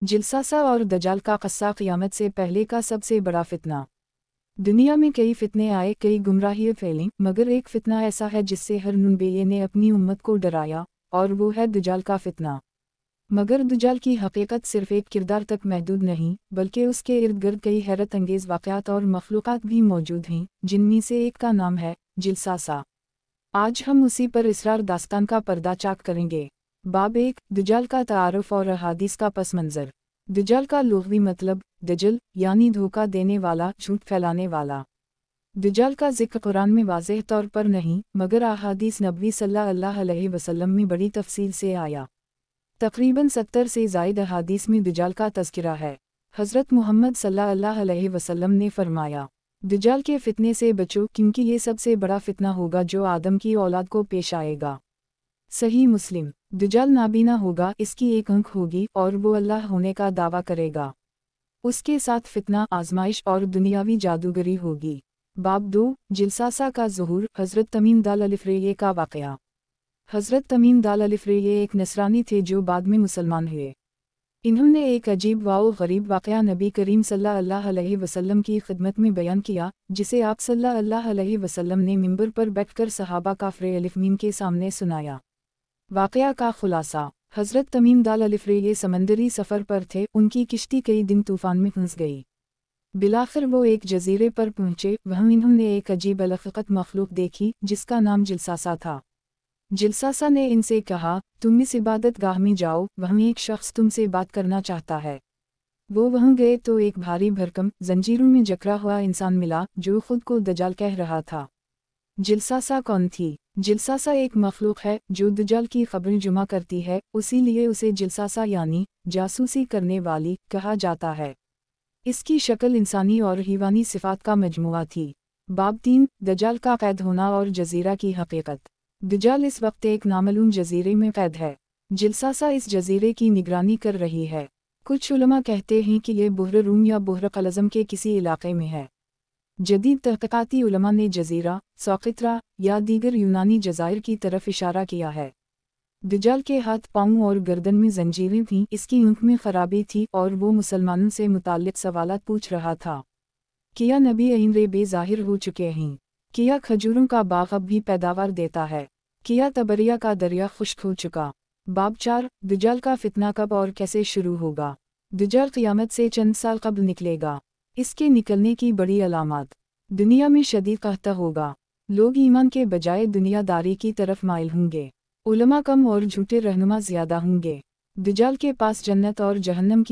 जिलसासा और दजाल का क़स्सा क़यामत से पहले का सबसे बड़ा फितना। दुनिया में कई फितने आए, कई गुमराहियाँ फैलीं, मगर एक फितना ऐसा है जिससे हर नबी ने अपनी उम्मत को डराया, और वो है दजाल का फितना। मगर दजाल की हकीकत सिर्फ एक किरदार तक महदूद नहीं, बल्कि उसके इर्द गिर्द कई हैरत अंगेज़ वाक़यात और मखलूक़ात भी मौजूद हैं, जिनमें से एक का नाम है जिलसासा। आज हम उसी पर इसरार दास्तान का पर्दा चाक करेंगे। बाब 1, दजाल का तारुफ और अहादीस का पस मंज़र। दजाल का लुग़वी मतलब दजल यानी धोखा देने वाला, झूठ फैलाने वाला। दजाल का ज़िक्र कुरान में वाज़ेह तौर पर नहीं, मगर अहादीस नबवी सल्लल्लाहु अलैहि वसल्लम में बड़ी तफसील से आया। तकरीबन 70 से ज़ायद अहादीस में दजाल का तज़किरा है। हज़रत मुहम्मद सल्लल्लाहु अलैहि वसल्लम ने फरमाया, दजाल के फितने से बचो, क्योंकि ये सबसे बड़ा फितना होगा जो आदम की औलाद को पेश आएगा। सही मुस्लिम। दजाल नाबीना होगा, इसकी एक आँख होगी, और वो अल्लाह होने का दावा करेगा। उसके साथ फितना, आजमाइश और दुनियावी जादूगरी होगी। बाब 2, जिलसासा का ज़ुहूर। हज़रत तमीम दाल अलिफ़्रेये का वाक़या। हज़रत तमीम दाल अलिफ़्रेये एक नसरानी थे जो बाद में मुसलमान हुए। इन्होंने एक अजीब व गरीब वाक़या नबी करीम सल्लल्लाहु अलैहि वसल्लम की खिदमत में बयान किया, जिसे आप सल्लल्लाहु अलैहि वसल्लम ने मिंबर पर बैठकर सहाबा काफ़िरे अलिफ़ मीम के सामने सुनाया। वाक़या का खुलासा। हज़रत तमीम दाल अलिफ़्रेये समंदरी सफ़र पर थे, उनकी किश्ती कई दिन तूफ़ान में फंस गई। बिलाखिर वो एक जजीरे पर पहुँचे, वहाँ इन्होंने एक अजीब अलफ़क़त मखलूक देखी, जिसका नाम जिलसासा था। जिलसासा ने इनसे कहा, तुम इस इबादत गाह में जाओ, वहाँ एक शख्स तुमसे बात करना चाहता है। वो वहाँ गए तो एक भारी भरकम, जंजीरों में जकड़ा हुआ इंसान मिला, जो खुद को दजाल कह रहा था। जिलसासा कौन थी? जिलसासा एक मखलूक है जो दजाल की खबरें जमा करती है, इसीलिए उसे जिलसासा यानी जासूसी करने वाली कहा जाता है। इसकी शक्ल इंसानी और हिवानी सिफात का मजमुआ थी। बाब 3, दजाल का कैद होना और जजीरा की हकीकत। दजाल इस वक्त एक नामालूम जजीरे में कैद है। जिलसासा इस जजीरे की निगरानी कर रही है। कुछ उलमा कहते हैं कि ये बुहर रूम या बुहर क़लज़म के किसी इलाके में है। जदीद तहक़ीक़ाती उलमा ने जज़ीरा, सोक़ित्रा या दीगर यूनानी जज़ायर की तरफ इशारा किया है। दजाल के हाथ, पाँव और गर्दन में जंजीरें थीं, इसकी आँख में खराबी थी और वो मुसलमानों से मुताल्लिक़ सवालात पूछ रहा था। क्या नबी आइंदे बेज़ाहिर हो चुके हैं? क्या खजूरों का बाग़ अब भी पैदावार देता है? क्या तबरिया का दरिया खुश्क हो चुका? बाब 4, दजाल का फितना कब और कैसे शुरू होगा? दजाल क़यामत से चंद साल कब्ल निकलेगा। इसके निकलने की बड़ी अलामत। दुनिया में शदीद कहता होगा। लोग ईमान के बजाय दुनियादारी की तरफ माइल होंगे। उलमा कम और झूठे रहनुमा ज़्यादा होंगे। दजाल के पास जन्नत और जहन्नम की